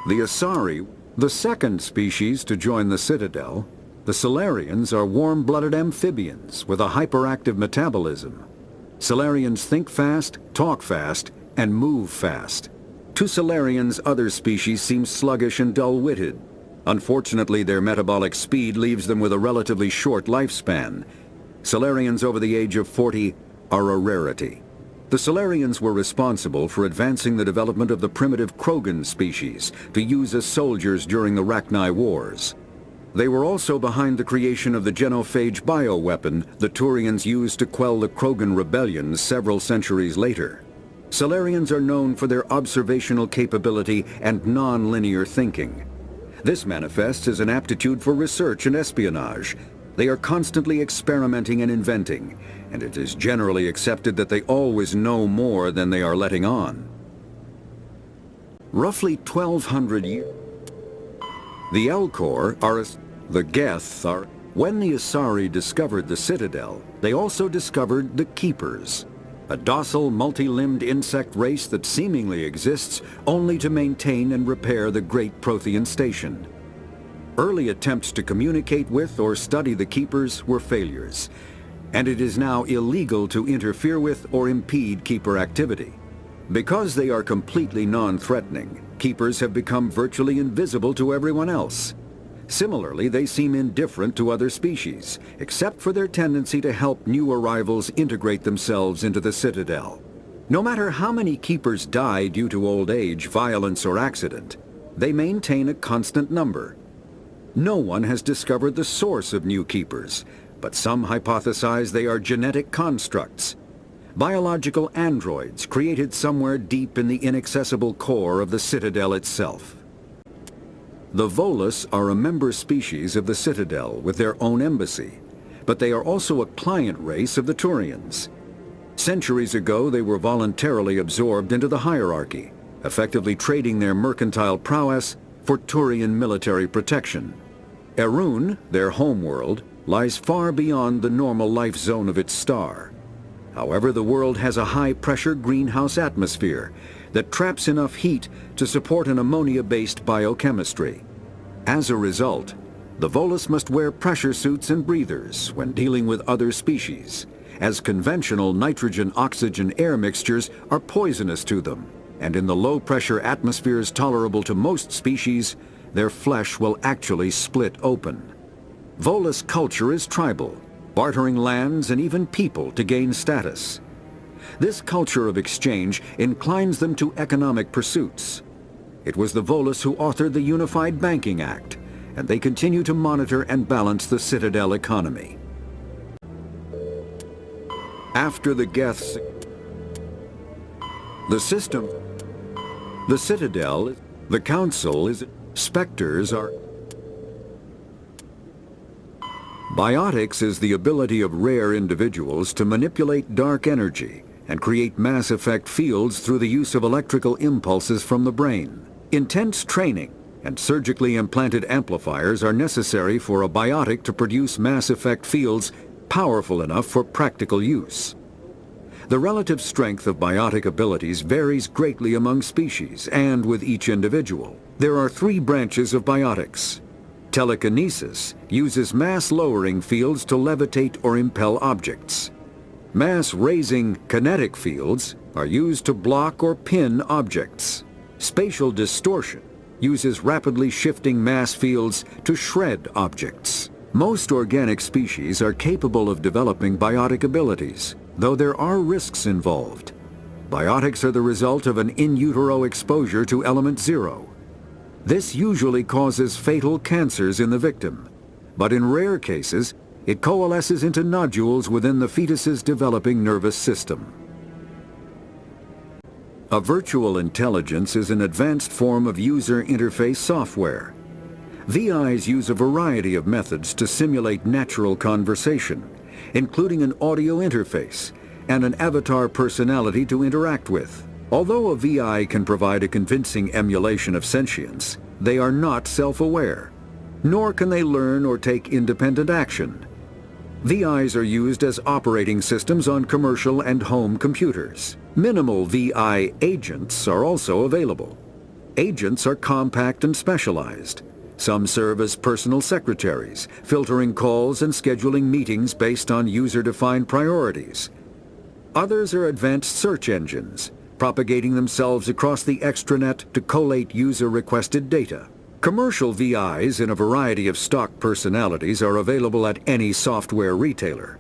The Asari, the second species to join the Citadel, the Solarians are warm-blooded amphibians with a hyperactive metabolism. Solarians think fast, talk fast, and move fast. To Solarians, other species seem sluggish and dull-witted. Unfortunately, their metabolic speed leaves them with a relatively short lifespan. Solarians over the age of 40 are a rarity. The Solarians were responsible for advancing the development of the primitive Krogan species to use as soldiers during the Rachni Wars. They were also behind the creation of the genophage bioweapon the Turians used to quell the Krogan rebellions several centuries later. Solarians are known for their observational capability and non-linear thinking. This manifests as an aptitude for research and espionage. They are constantly experimenting and inventing, and it is generally accepted that they always know more than they are letting on. Roughly 1,200 years. The Elcor are the Geth are. When the Asari discovered the Citadel, they also discovered the Keepers, a docile, multi-limbed insect race that seemingly exists only to maintain and repair the Great Prothean Station. Early attempts to communicate with or study the Keepers were failures, and it is now illegal to interfere with or impede Keeper activity. Because they are completely non-threatening, Keepers have become virtually invisible to everyone else. Similarly, they seem indifferent to other species, except for their tendency to help new arrivals integrate themselves into the Citadel. No matter how many Keepers die due to old age, violence, or accident, they maintain a constant number. No one has discovered the source of new Keepers, but some hypothesize they are genetic constructs, biological androids created somewhere deep in the inaccessible core of the Citadel itself. The Volus are a member species of the Citadel with their own embassy, but they are also a client race of the Turians. Centuries ago, they were voluntarily absorbed into the hierarchy, effectively trading their mercantile prowess for Turian military protection. Erun, their homeworld, lies far beyond the normal life zone of its star. However, the world has a high-pressure greenhouse atmosphere that traps enough heat to support an ammonia-based biochemistry. As a result, the Volus must wear pressure suits and breathers when dealing with other species, as conventional nitrogen-oxygen air mixtures are poisonous to them, and in the low-pressure atmospheres tolerable to most species, their flesh will actually split open. Volus culture is tribal, bartering lands and even people to gain status. This culture of exchange inclines them to economic pursuits. It was the Volus who authored the Unified Banking Act, and they continue to monitor and balance the Citadel economy. After the Geths, the Citadel, the Council is, Spectres are. Biotics is the ability of rare individuals to manipulate dark energy and create mass effect fields through the use of electrical impulses from the brain. Intense training and surgically implanted amplifiers are necessary for a biotic to produce mass effect fields powerful enough for practical use. The relative strength of biotic abilities varies greatly among species and with each individual. There are 3 branches of biotics. Telekinesis uses mass-lowering fields to levitate or impel objects. Mass-raising kinetic fields are used to block or pin objects. Spatial distortion uses rapidly shifting mass fields to shred objects. Most organic species are capable of developing biotic abilities, though there are risks involved. Biotics are the result of an in utero exposure to element 0. This usually causes fatal cancers in the victim, but in rare cases, it coalesces into nodules within the fetus's developing nervous system. A virtual intelligence is an advanced form of user interface software. VIs use a variety of methods to simulate natural conversation, including an audio interface and an avatar personality to interact with. Although a VI can provide a convincing emulation of sentience, they are not self-aware, nor can they learn or take independent action. VIs are used as operating systems on commercial and home computers. Minimal VI agents are also available. Agents are compact and specialized. Some serve as personal secretaries, filtering calls and scheduling meetings based on user-defined priorities. Others are advanced search engines, propagating themselves across the extranet to collate user-requested data. Commercial VIs in a variety of stock personalities are available at any software retailer.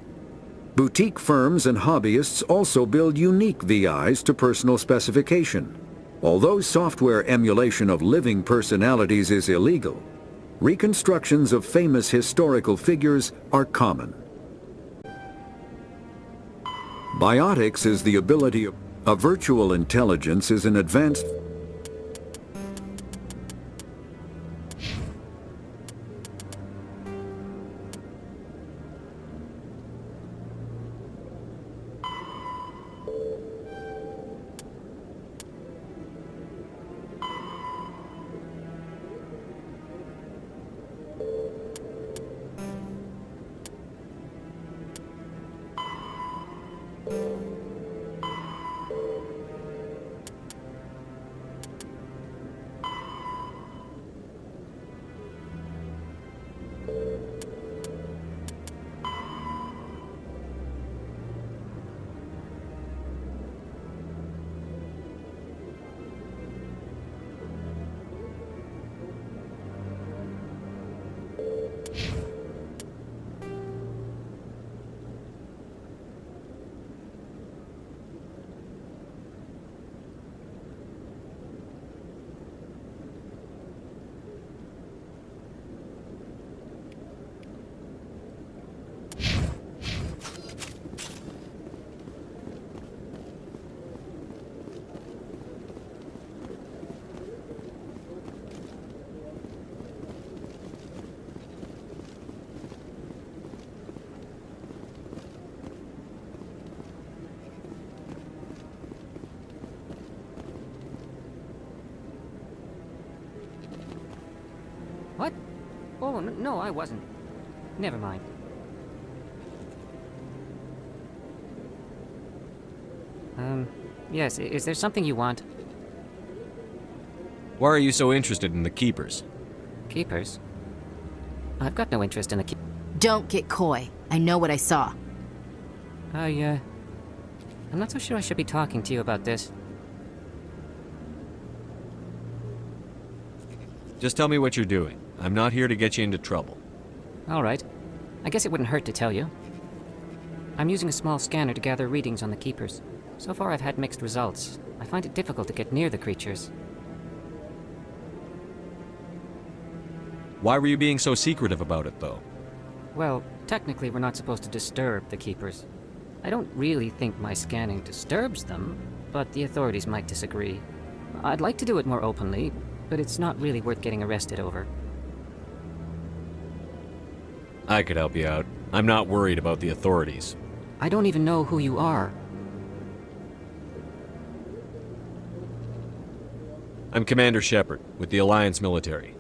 Boutique firms and hobbyists also build unique VIs to personal specification. Although software emulation of living personalities is illegal, reconstructions of famous historical figures are common. Biotics is the ability of a virtual intelligence is an advanced What? Oh, no, I wasn't. Never mind. Yes, is there something you want? Why are you so interested in the Keepers? Keepers? I've got no interest in the Don't get coy. I know what I saw. I'm not so sure I should be talking to you about this. Just tell me what you're doing. I'm not here to get you into trouble. All right. I guess it wouldn't hurt to tell you. I'm using a small scanner to gather readings on the Keepers. So far I've had mixed results. I find it difficult to get near the creatures. Why were you being so secretive about it, though? Well, technically we're not supposed to disturb the Keepers. I don't really think my scanning disturbs them, but the authorities might disagree. I'd like to do it more openly, but it's not really worth getting arrested over. I could help you out. I'm not worried about the authorities. I don't even know who you are. I'm Commander Shepard, with the Alliance military.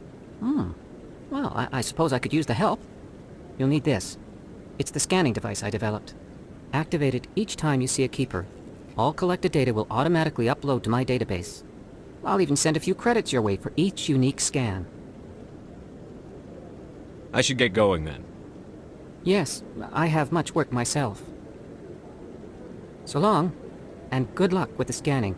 Well, I suppose I could use the help. You'll need this. It's the scanning device I developed. Activate it each time you see a Keeper. All collected data will automatically upload to my database. I'll even send a few credits your way for each unique scan. I should get going then. Yes, I have much work myself. So long, and good luck with the scanning.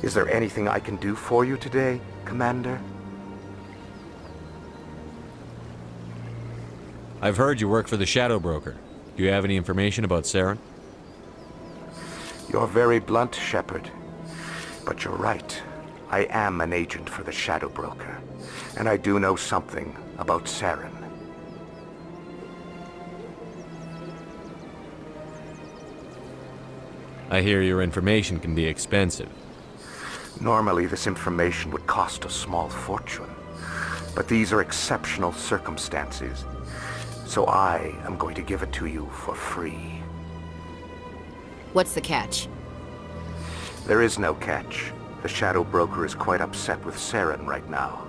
Is there anything I can do for you today, Commander? I've heard you work for the Shadow Broker. Do you have any information about Saren? You're very blunt, Shepard. But you're right. I am an agent for the Shadow Broker, and I do know something about Saren. I hear your information can be expensive. Normally, this information would cost a small fortune. But these are exceptional circumstances, so I am going to give it to you for free. What's the catch? There is no catch. The Shadow Broker is quite upset with Saren right now.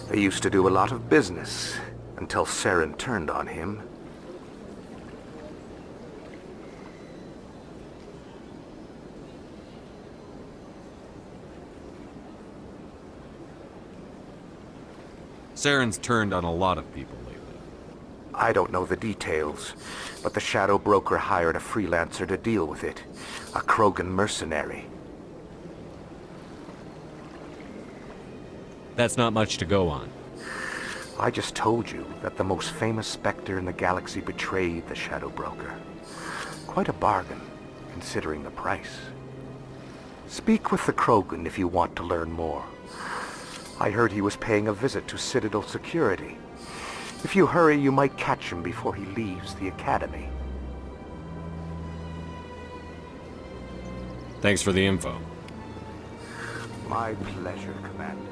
They used to do a lot of business, until Saren turned on him. Saren's turned on a lot of people lately. I don't know the details, but the Shadow Broker hired a freelancer to deal with it. A Krogan mercenary. That's not much to go on. I just told you that the most famous Spectre in the galaxy betrayed the Shadow Broker. Quite a bargain, considering the price. Speak with the Krogan if you want to learn more. I heard he was paying a visit to Citadel security. If you hurry, you might catch him before he leaves the Academy. Thanks for the info. My pleasure, Commander.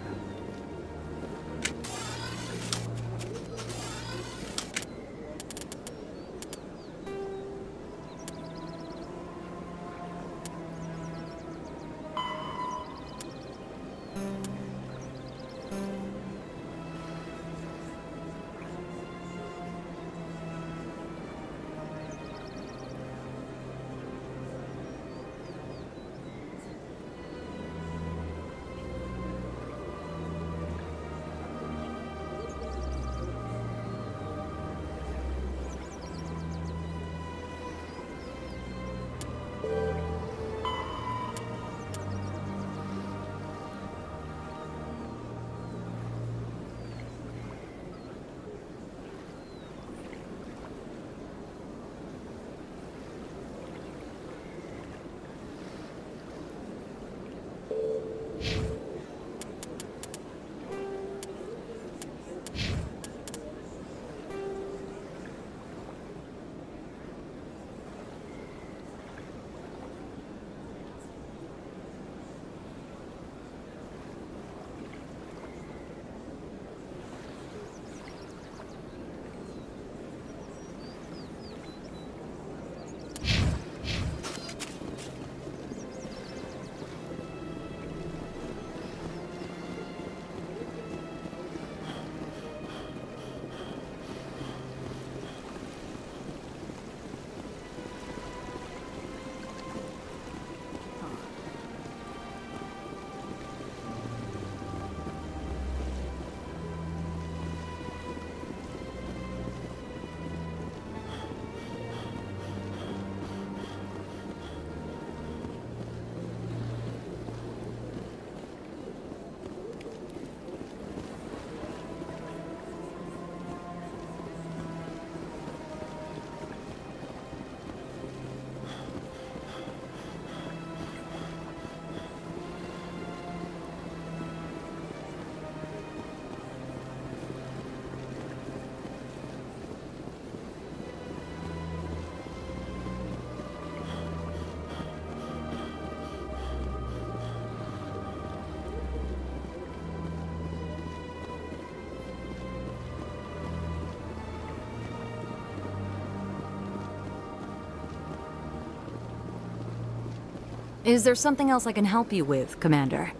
Is there something else I can help you with, Commander?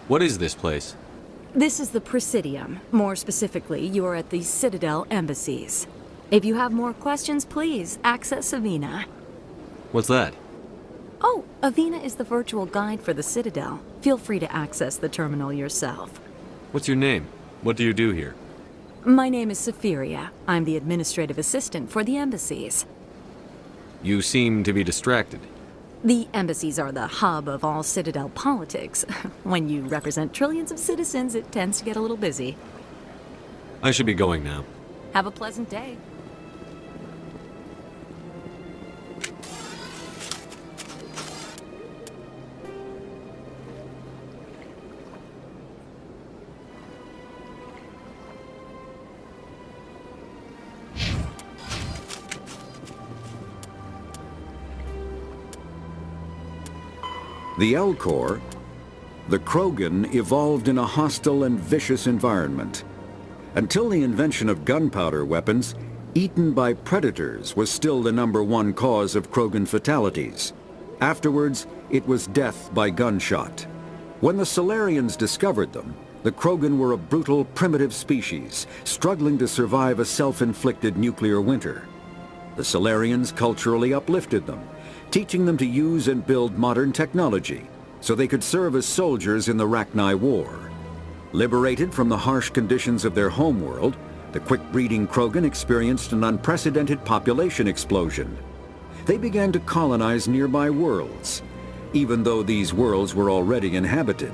What is this place? This is the Presidium. More specifically, you are at the Citadel embassies. If you have more questions, please access Avina. What's that? Oh, Avina is the virtual guide for the Citadel. Feel free to access the terminal yourself. What's your name? What do you do here? My name is Safiria. I'm the administrative assistant for the embassies. You seem to be distracted. The embassies are the hub of all Citadel politics. When you represent trillions of citizens, it tends to get a little busy. I should be going now. Have a pleasant day. The Elcor, the Krogan evolved in a hostile and vicious environment. Until the invention of gunpowder weapons, eaten by predators was still the #1 cause of Krogan fatalities. Afterwards, it was death by gunshot. When the Solarians discovered them, the Krogan were a brutal, primitive species, struggling to survive a self-inflicted nuclear winter. The Solarians culturally uplifted them, teaching them to use and build modern technology, so they could serve as soldiers in the Rachni War. Liberated from the harsh conditions of their homeworld, the quick-breeding Krogan experienced an unprecedented population explosion. They began to colonize nearby worlds. Even though these worlds were already inhabited,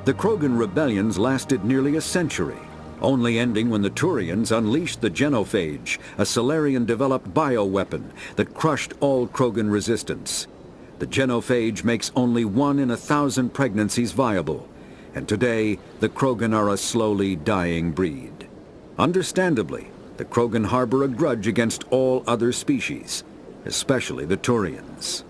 the Krogan rebellions lasted nearly a century, only ending when the Turians unleashed the Genophage, a Solarian-developed bioweapon that crushed all Krogan resistance. The Genophage makes only 1 in 1,000 pregnancies viable, and today the Krogan are a slowly dying breed. Understandably, the Krogan harbor a grudge against all other species, especially the Turians.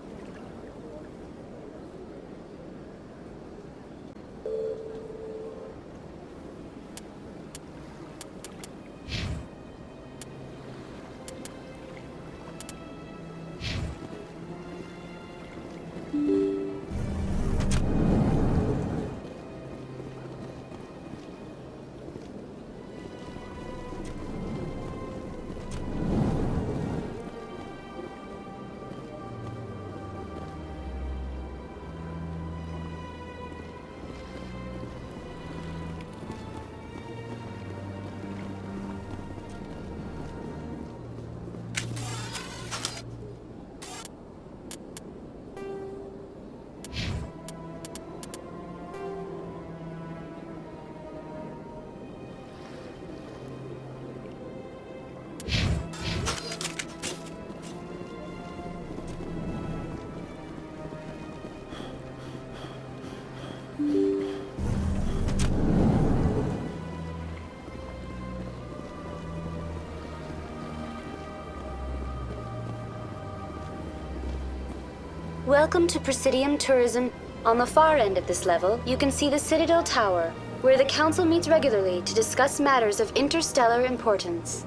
Welcome to Presidium Tourism. On the far end of this level, you can see the Citadel Tower, where the Council meets regularly to discuss matters of interstellar importance.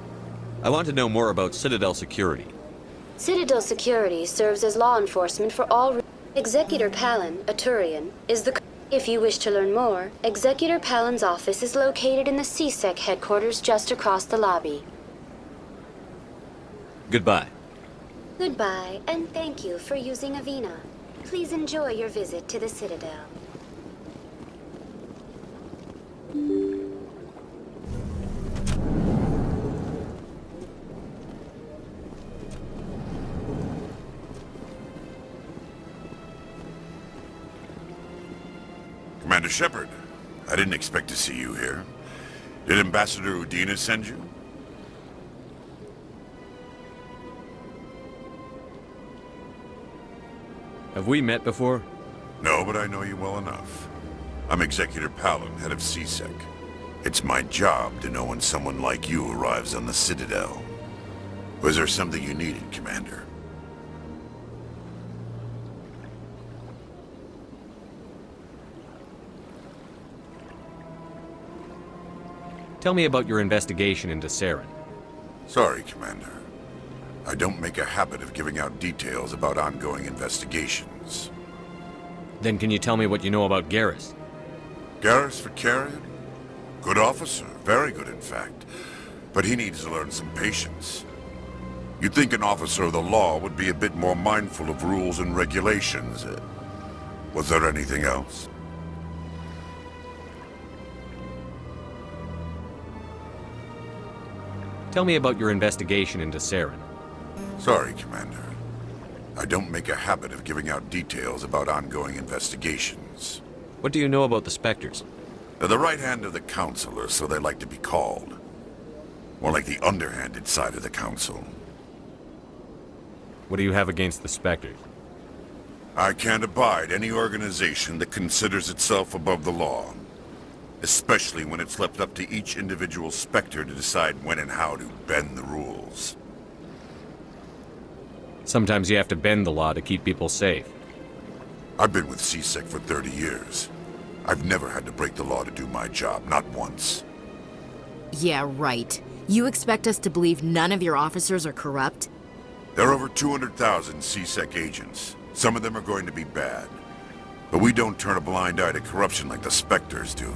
I want to know more about Citadel security. Citadel Security serves as law enforcement for all... Executor Palin, a Turian, is the... If you wish to learn more, Executor Palin's office is located in the CSEC headquarters just across the lobby. Goodbye. Goodbye, and thank you for using Avina. Please enjoy your visit to the Citadel. Commander Shepard, I didn't expect to see you here. Did Ambassador Udina send you? Have we met before? No, but I know you well enough. I'm Executor Palin, head of CSEC. It's my job to know when someone like you arrives on the Citadel. Was there something you needed, Commander? Tell me about your investigation into Saren. Sorry, Commander. I don't make a habit of giving out details about ongoing investigations. Then can you tell me what you know about Garrus? Garrus Vakarian? Good officer, very good in fact. But he needs to learn some patience. You'd think an officer of the law would be a bit more mindful of rules and regulations. Was there anything else? Tell me about your investigation into Saren. Sorry, Commander. I don't make a habit of giving out details about ongoing investigations. What do you know about the Spectres? They're the right hand of the Council, or so they like to be called. More like the underhanded side of the Council. What do you have against the Spectres? I can't abide any organization that considers itself above the law. Especially when it's left up to each individual Spectre to decide when and how to bend the rules. Sometimes you have to bend the law to keep people safe. I've been with CSEC for 30 years. I've never had to break the law to do my job, not once. Yeah, right. You expect us to believe none of your officers are corrupt? There are over 200,000 CSEC agents. Some of them are going to be bad. But we don't turn a blind eye to corruption like the Spectres do.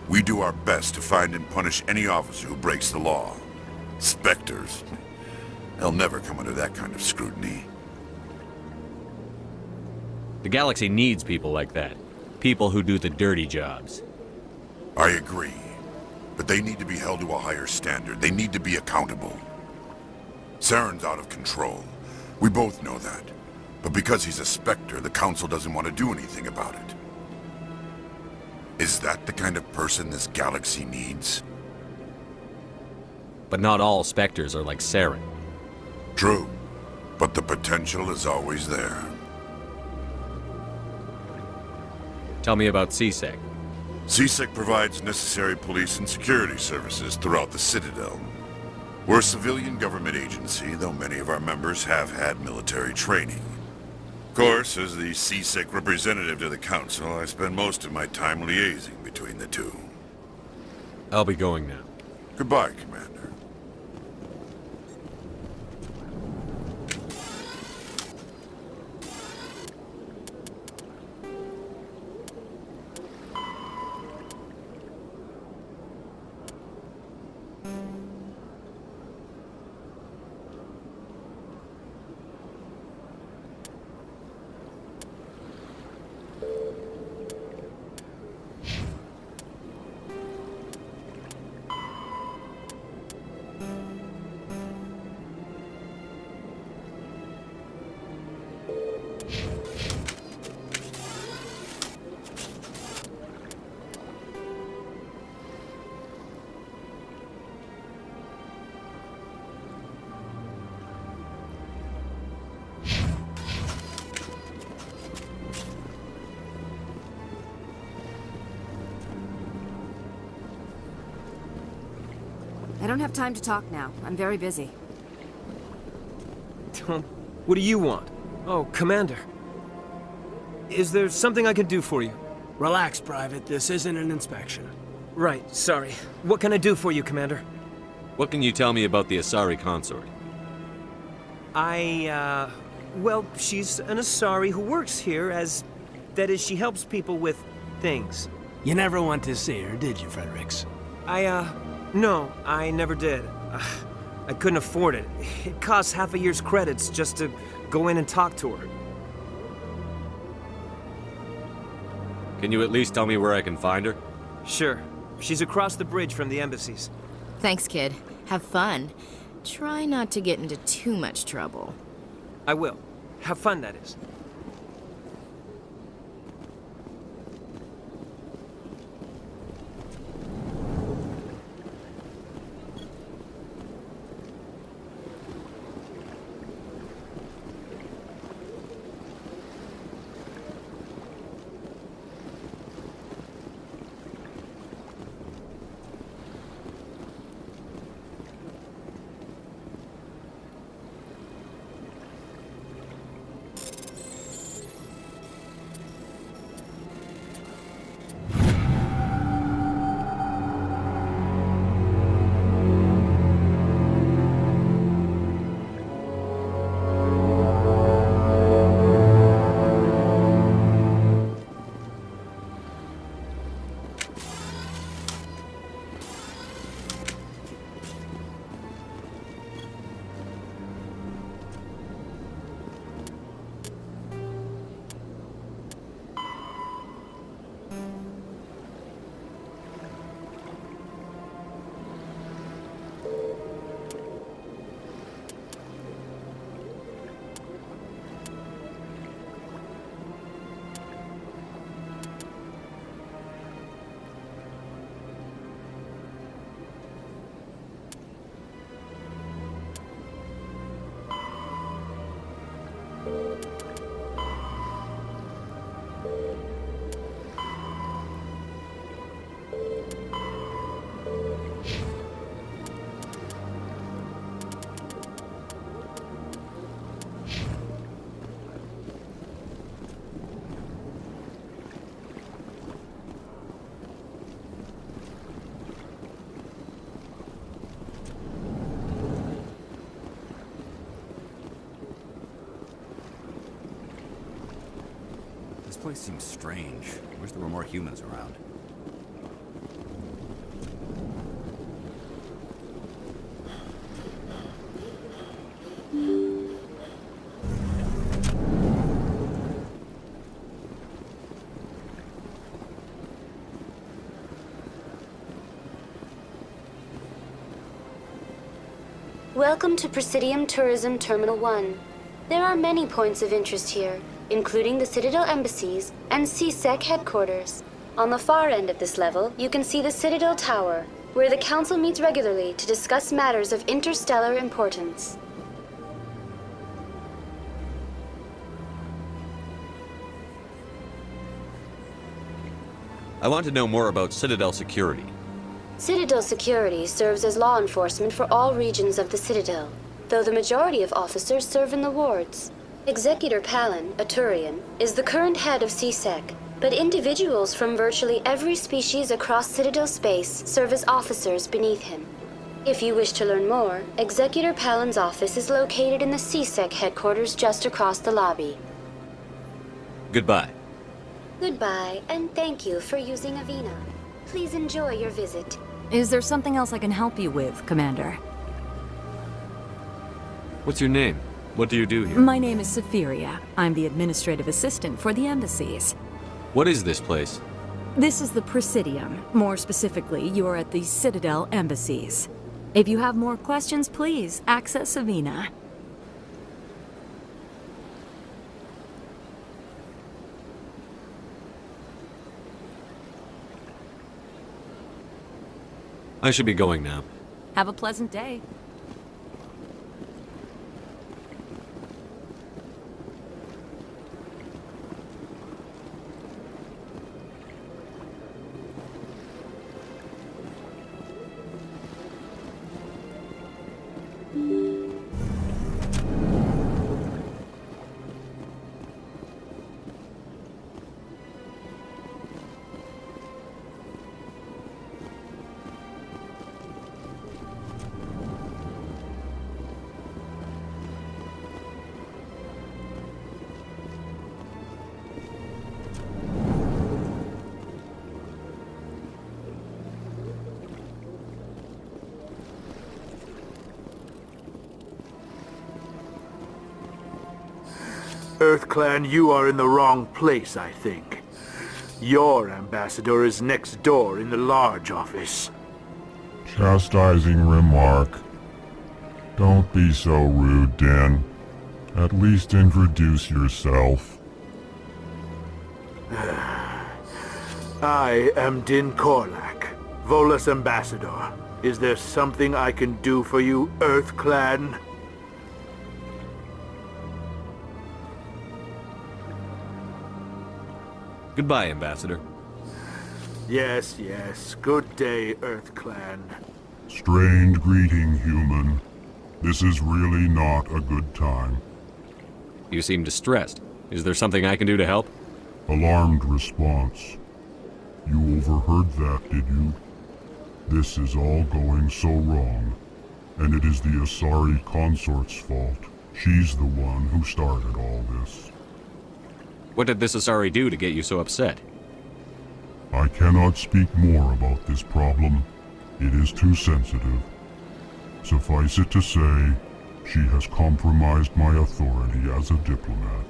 We do our best to find and punish any officer who breaks the law. Spectres? They'll never come under that kind of scrutiny. The galaxy needs people like that. People who do the dirty jobs. I agree. But they need to be held to a higher standard. They need to be accountable. Saren's out of control. We both know that. But because he's a Spectre, the Council doesn't want to do anything about it. Is that the kind of person this galaxy needs? But not all Spectres are like Saren. True. But the potential is always there. Tell me about CSEC. CSEC provides necessary police and security services throughout the Citadel. We're a civilian government agency, though many of our members have had military training. Of course, as the CSEC representative to the Council, I spend most of my time liaising between the two. I'll be going now. Goodbye, Commander. I don't have time to talk now. I'm very busy. What do you want? Oh, Commander. Is there something I can do for you? Relax, Private. This isn't an inspection. Right, sorry. What can I do for you, Commander? What can you tell me about the Asari consort? Well, she's an Asari who works here as... That is, she helps people with things. You never went to see her, did you, Fredericks? No, I never did. I couldn't afford it. It costs half a year's credits just to go in and talk to her. Can you at least tell me where I can find her? Sure. She's across the bridge from the embassies. Thanks, kid. Have fun. Try not to get into too much trouble. I will. Have fun, that is. This place seems strange. I wish there were more humans around. Welcome to Presidium Tourism Terminal 1. There are many points of interest here, including the Citadel embassies and CSEC headquarters. On the far end of this level, you can see the Citadel Tower, where the Council meets regularly to discuss matters of interstellar importance. I want to know more about Citadel security. Citadel security serves as law enforcement for all regions of the Citadel, though the majority of officers serve in the wards. Executor Palin, a Turian, is the current head of CSEC, but individuals from virtually every species across Citadel space serve as officers beneath him. If you wish to learn more, Executor Palin's office is located in the CSEC headquarters just across the lobby. Goodbye. Goodbye, and thank you for using Avina. Please enjoy your visit. Is there something else I can help you with, Commander? What's your name? What do you do here? My name is Safiria. I'm the administrative assistant for the embassies. What is this place? This is the Presidium. More specifically, you are at the Citadel embassies. If you have more questions, please access Avina. I should be going now. Have a pleasant day. EarthClan, you are in the wrong place, I think. Your ambassador is next door in the large office. Chastising remark. Don't be so rude, Din. At least introduce yourself. I am Din Korlak, Volus ambassador. Is there something I can do for you, EarthClan? Goodbye, Ambassador. Yes, yes. Good day, EarthClan. Strange greeting, human. This is really not a good time. You seem distressed. Is there something I can do to help? Alarmed response. You overheard that, did you? This is all going so wrong. And it is the Asari consort's fault. She's the one who started all this. What did this Asari do to get you so upset? I cannot speak more about this problem. It is too sensitive. Suffice it to say, she has compromised my authority as a diplomat.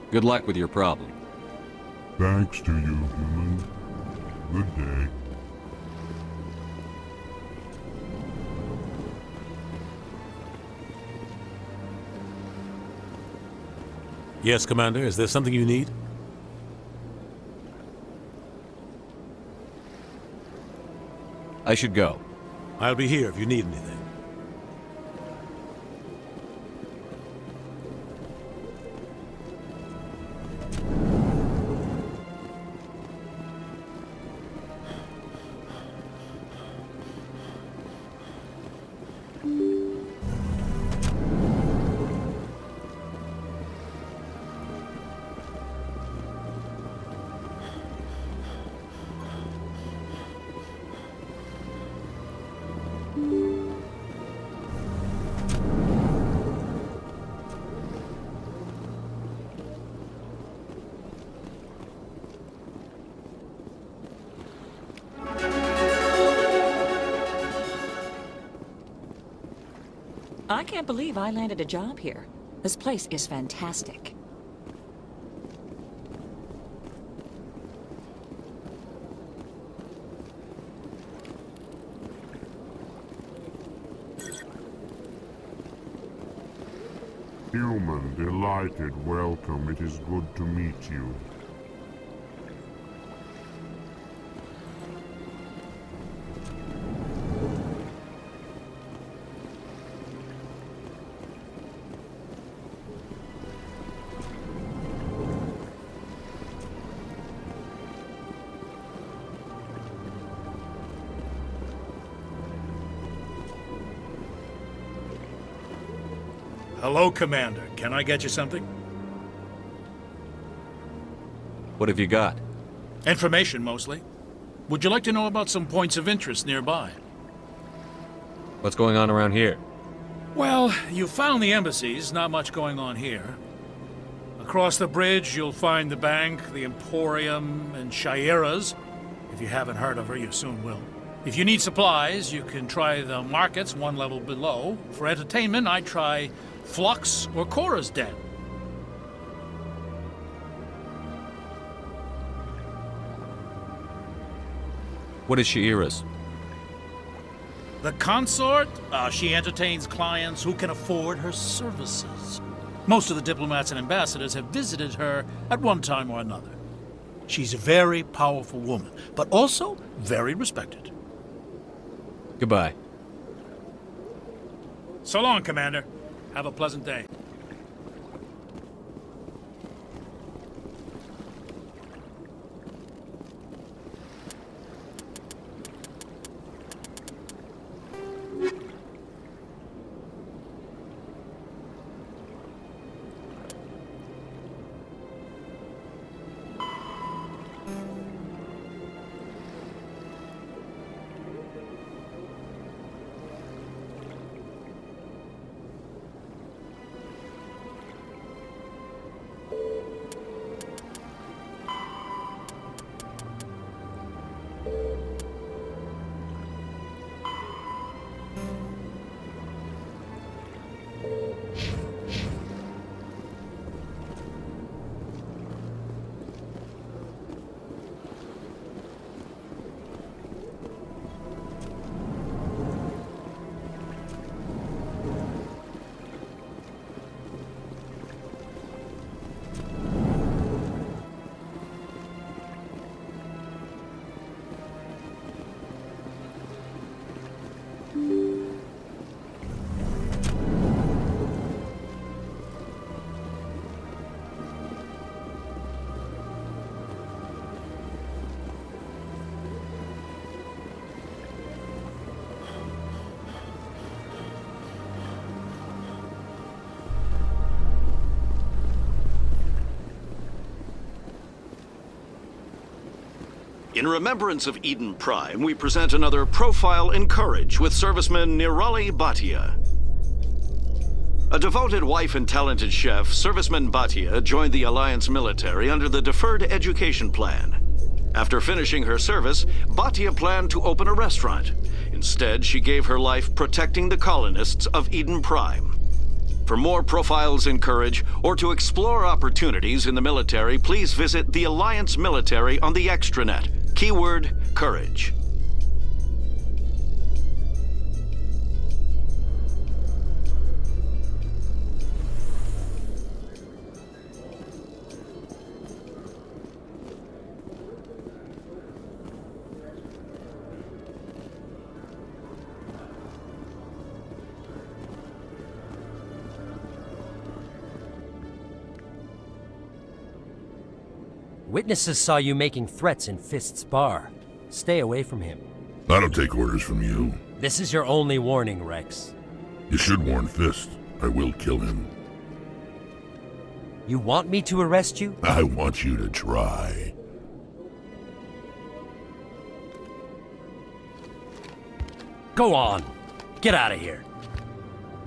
Good luck with your problem. Thanks to you, human. Good day. Yes, Commander. Is there something you need? I should go. I'll be here if you need anything. I can't believe I landed a job here. This place is fantastic. Human, delighted, welcome. It is good to meet you. Hello, Commander. Can I get you something? What have you got? Information, mostly. Would you like to know about some points of interest nearby? What's going on around here? Well, you found the embassies, not much going on here. Across the bridge, you'll find the bank, the Emporium, and Shaira's. If you haven't heard of her, you soon will. If you need supplies, you can try the markets one level below. For entertainment, I'd try Flux or Cora's Den. What is Shaira's? The consort? She entertains clients who can afford her services. Most of the diplomats and ambassadors have visited her at one time or another. She's a very powerful woman, but also very respected. Goodbye. So long, Commander. Have a pleasant day. In remembrance of Eden Prime, we present another Profile in Courage with serviceman Nirali Bhatia. A devoted wife and talented chef, serviceman Bhatia joined the Alliance military under the Deferred Education Plan. After finishing her service, Bhatia planned to open a restaurant. Instead, she gave her life protecting the colonists of Eden Prime. For more Profiles in Courage, or to explore opportunities in the military, please visit the Alliance military on the extranet. Keyword, Courage. Witnesses saw you making threats in Fist's bar. Stay away from him. I don't take orders from you. This is your only warning, Rex. You should warn Fist. I will kill him. You want me to arrest you? I want you to try. Go on. Get out of here.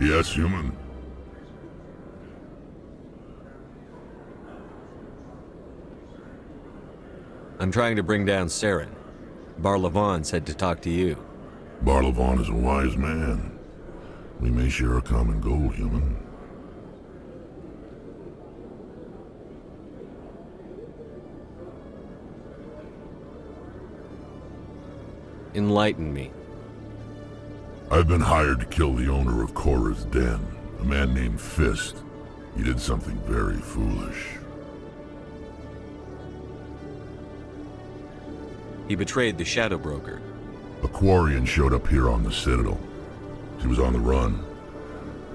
Yes, human. I'm trying to bring down Saren. Barlavon said to talk to you. Barlavon is a wise man. We may share a common goal, human. Enlighten me. I've been hired to kill the owner of Cora's Den, a man named Fist. He did something very foolish. He betrayed the Shadow Broker. A Quarian showed up here on the Citadel. She was on the run.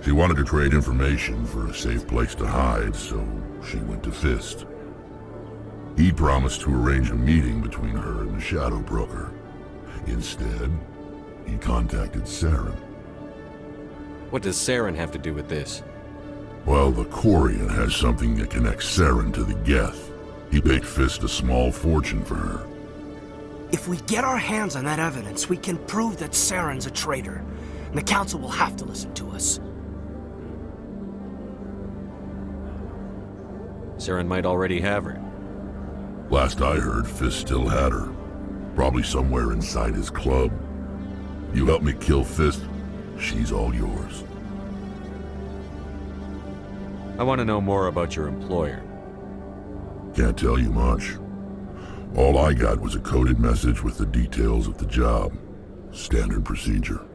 She wanted to trade information for a safe place to hide, so she went to Fist. He promised to arrange a meeting between her and the Shadow Broker. Instead, he contacted Saren. What does Saren have to do with this? Well, the Quarian has something that connects Saren to the Geth. He paid Fist a small fortune for her. If we get our hands on that evidence, we can prove that Saren's a traitor. And the Council will have to listen to us. Saren might already have her. Last I heard, Fist still had her. Probably somewhere inside his club. You help me kill Fist, she's all yours. I want to know more about your employer. Can't tell you much. All I got was a coded message with the details of the job. Standard procedure.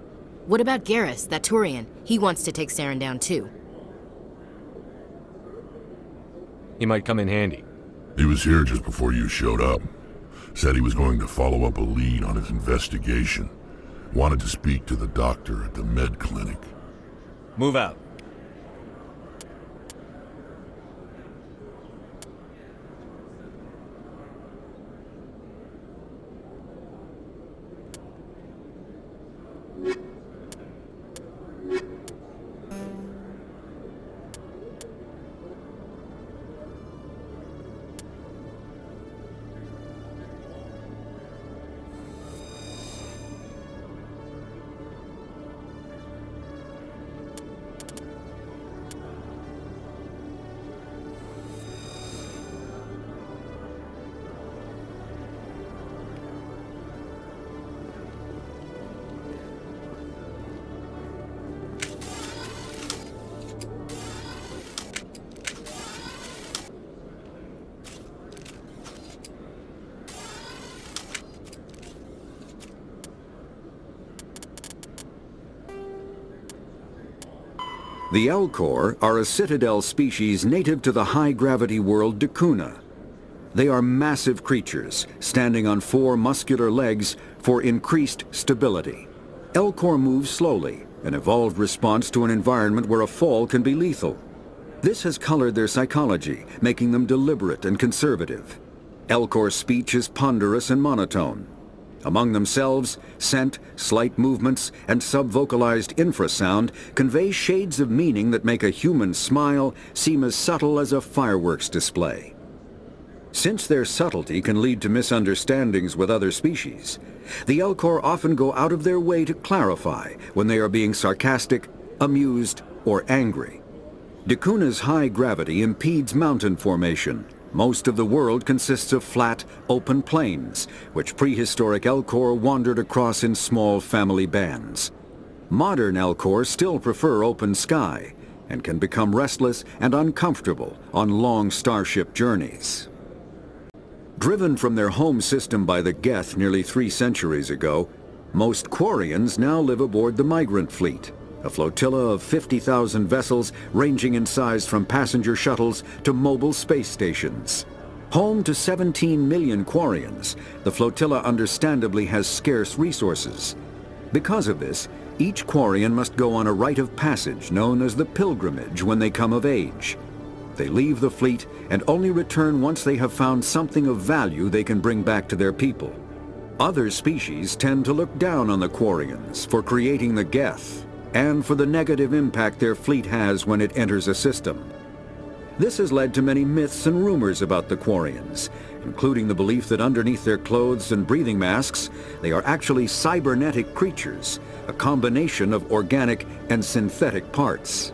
What about Garrus, that Turian? He wants to take Saren down too. He might come in handy. He was here just before you showed up. Said he was going to follow up a lead on his investigation. Wanted to speak to the doctor at the med clinic. Move out. The Elcor are a Citadel species native to the high-gravity world Dakuna. They are massive creatures, standing on 4 muscular legs for increased stability. Elcor move slowly, an evolved response to an environment where a fall can be lethal. This has colored their psychology, making them deliberate and conservative. Elcor speech is ponderous and monotone. Among themselves, scent, slight movements, and sub-vocalized infrasound convey shades of meaning that make a human smile seem as subtle as a fireworks display. Since their subtlety can lead to misunderstandings with other species, the Elcor often go out of their way to clarify when they are being sarcastic, amused, or angry. Dakuna's high gravity impedes mountain formation. Most of the world consists of flat, open plains, which prehistoric Elcor wandered across in small family bands. Modern Elcor still prefer open sky, and can become restless and uncomfortable on long starship journeys. Driven from their home system by the Geth nearly 3 centuries ago, most Quarians now live aboard the Migrant Fleet, a flotilla of 50,000 vessels ranging in size from passenger shuttles to mobile space stations. Home to 17 million Quarians, the flotilla understandably has scarce resources. Because of this, each Quarian must go on a rite of passage known as the pilgrimage when they come of age. They leave the fleet and only return once they have found something of value they can bring back to their people. Other species tend to look down on the Quarians for creating the Geth, and for the negative impact their fleet has when it enters a system. This has led to many myths and rumors about the Quarians, including the belief that underneath their clothes and breathing masks, they are actually cybernetic creatures, a combination of organic and synthetic parts.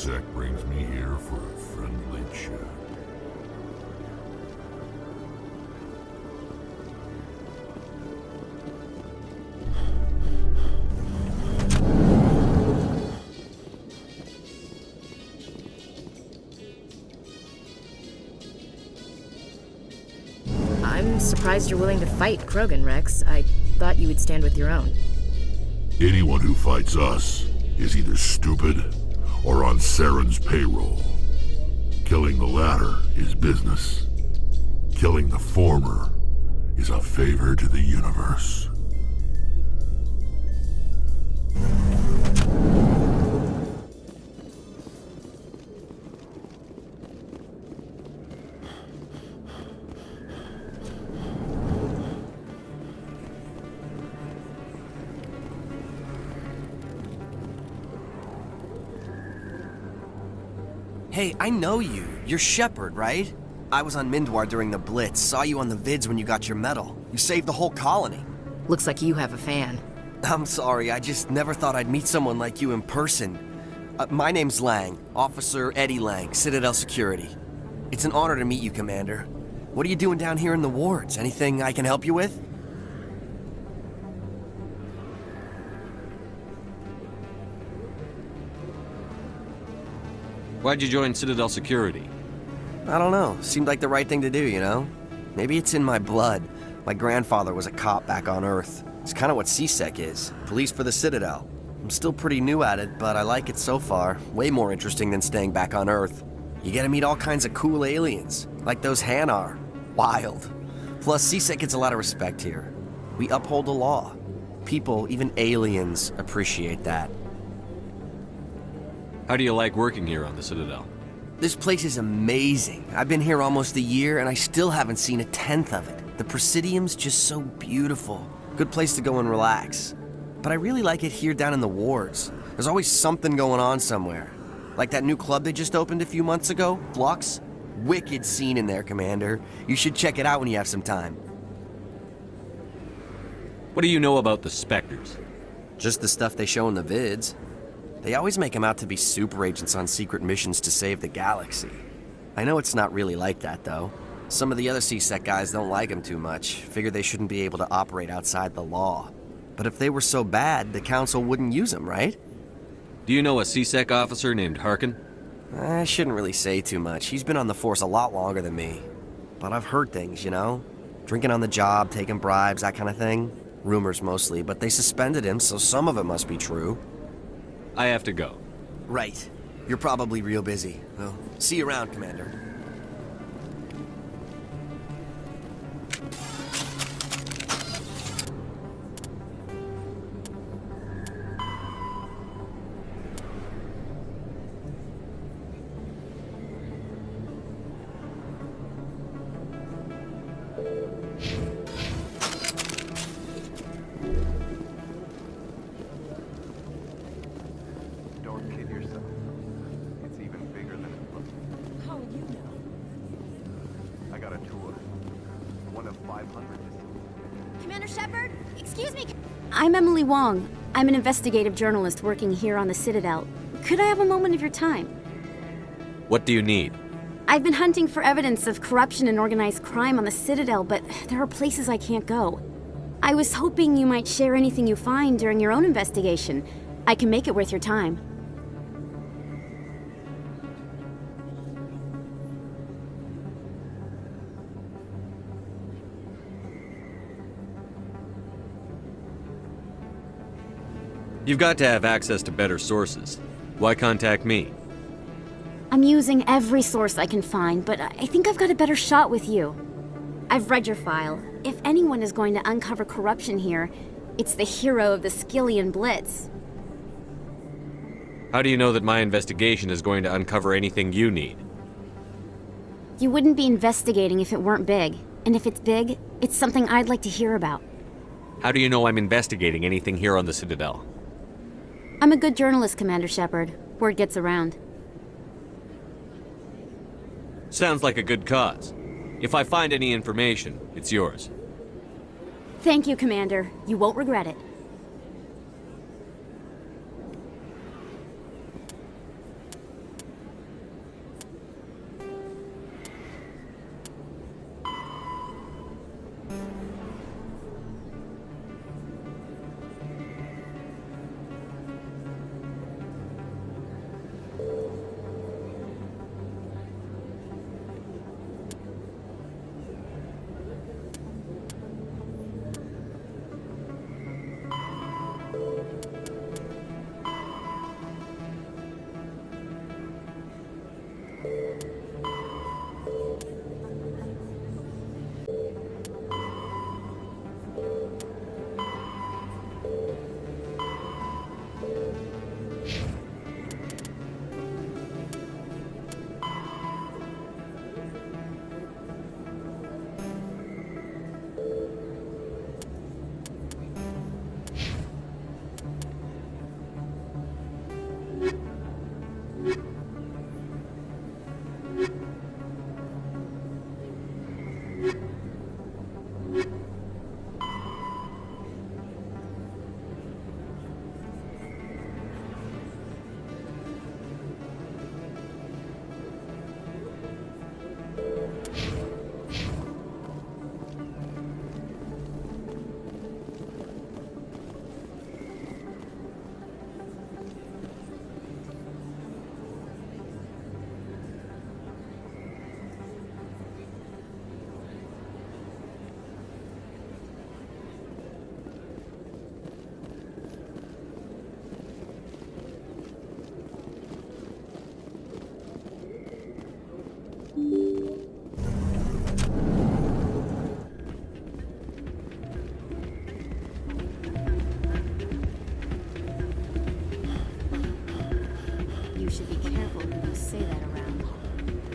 C-Sec brings me here for a friendly chat. I'm surprised you're willing to fight Krogan, Rex. I thought you would stand with your own. Anyone who fights us is either stupid or on Saren's payroll. Killing the latter is business. Killing the former is a favor to the universe. Hey, I know you. You're Shepard, right? I was on Mindwar during the Blitz, saw you on the vids when you got your medal. You saved the whole colony. Looks like you have a fan. I'm sorry, I just never thought I'd meet someone like you in person. My name's Lang, Officer Eddie Lang, Citadel Security. It's an honor to meet you, Commander. What are you doing down here in the wards? Anything I can help you with? Why'd you join Citadel Security? I don't know. Seemed like the right thing to do, you know? Maybe it's in my blood. My grandfather was a cop back on Earth. It's kind of what C-Sec is. Police for the Citadel. I'm still pretty new at it, but I like it so far. Way more interesting than staying back on Earth. You get to meet all kinds of cool aliens, like those Hanar. Wild. Plus, C-Sec gets a lot of respect here. We uphold the law. People, even aliens, appreciate that. How do you like working here on the Citadel? This place is amazing. I've been here almost a year, and I still haven't seen a tenth of it. The Presidium's just so beautiful. Good place to go and relax. But I really like it here down in the wards. There's always something going on somewhere. Like that new club they just opened a few months ago, Flux. Wicked scene in there, Commander. You should check it out when you have some time. What do you know about the Spectres? Just the stuff they show in the vids. They always make them out to be super agents on secret missions to save the galaxy. I know it's not really like that, though. Some of the other C-Sec guys don't like them too much, figure they shouldn't be able to operate outside the law. But if they were so bad, the Council wouldn't use them, right? Do you know a C-Sec officer named Harkin? I shouldn't really say too much. He's been on the force a lot longer than me. But I've heard things, you know? Drinking on the job, taking bribes, that kind of thing. Rumors mostly, but they suspended him, so some of it must be true. I have to go. Right. You're probably real busy. Well, see you around, Commander. Commander Shepard? Excuse me. I'm Emily Wong. I'm an investigative journalist working here on the Citadel. Could I have a moment of your time? What do you need? I've been hunting for evidence of corruption and organized crime on the Citadel, but there are places I can't go. I was hoping you might share anything you find during your own investigation. I can make it worth your time. You've got to have access to better sources. Why contact me? I'm using every source I can find, but I think I've got a better shot with you. I've read your file. If anyone is going to uncover corruption here, it's the hero of the Skillian Blitz. How do you know that my investigation is going to uncover anything you need? You wouldn't be investigating if it weren't big. And if it's big, it's something I'd like to hear about. How do you know I'm investigating anything here on the Citadel? I'm a good journalist, Commander Shepard. Word gets around. Sounds like a good cause. If I find any information, it's yours. Thank you, Commander. You won't regret it.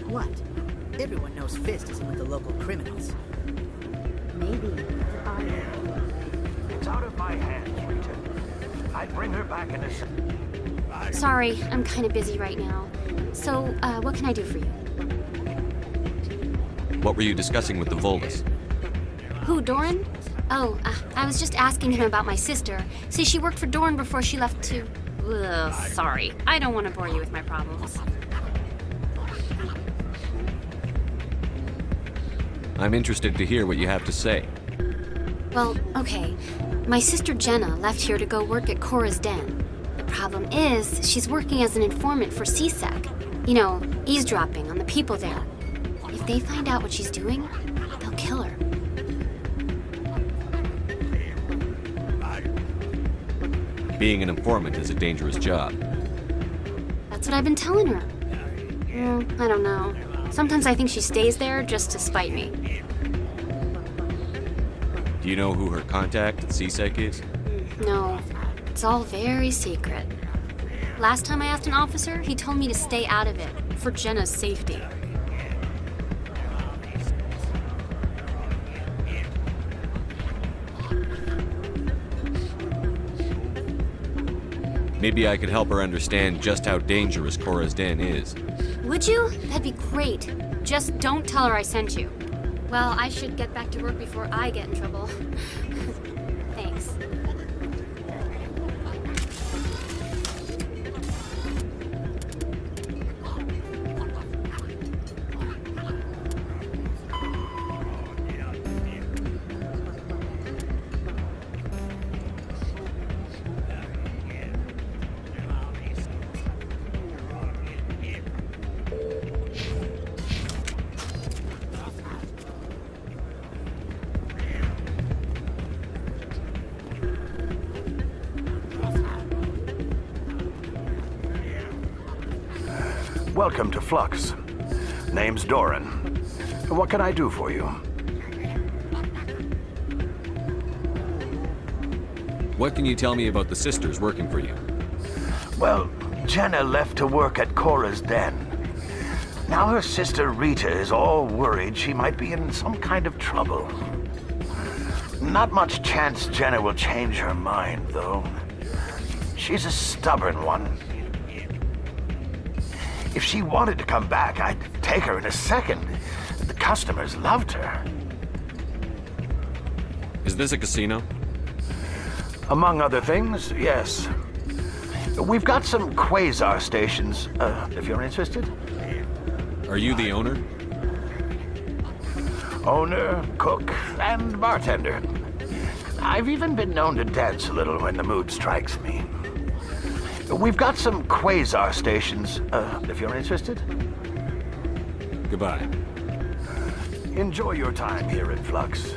What? Everyone knows Fist isn't with the local criminals. Maybe. It's out of my hands, Rita. I'd bring her back in a... Sorry, I'm kind of busy right now. So, what can I do for you? What were you discussing with the Volus? Who, Doran? Oh, I was just asking him about my sister. See, she worked for Doran before she left to... Ugh, sorry. I don't want to bore you with my problems. I'm interested to hear what you have to say. Well, okay. My sister Jenna left here to go work at Cora's Den. The problem is, she's working as an informant for CSEC. You know, eavesdropping on the people there. If they find out what she's doing, they'll kill her. Being an informant is a dangerous job. That's what I've been telling her. I don't know. Sometimes I think she stays there just to spite me. Do you know who her contact at CSEC is? No, it's all very secret. Last time I asked an officer, he told me to stay out of it, for Jenna's safety. Maybe I could help her understand just how dangerous Cora's Den is. Would you? That'd be great. Just don't tell her I sent you. Well, I should get back to work before I get in trouble. Thanks. Welcome to Flux. Name's Doran. What can I do for you? What can you tell me about the sisters working for you? Well, Jenna left to work at Cora's Den. Now her sister Rita is all worried she might be in some kind of trouble. Not much chance Jenna will change her mind, though. She's a stubborn one. If she wanted to come back, I'd take her in a second. The customers loved her. Is this a casino? Among other things, yes. We've got some quasar stations, if you're interested. Are you the owner? Owner, cook, and bartender. I've even been known to dance a little when the mood strikes me. We've got some quasar stations, if you're interested. Goodbye. Enjoy your time here at Flux.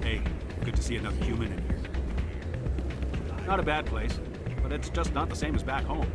Hey, good to see another human in here. Not a bad place, but it's just not the same as back home.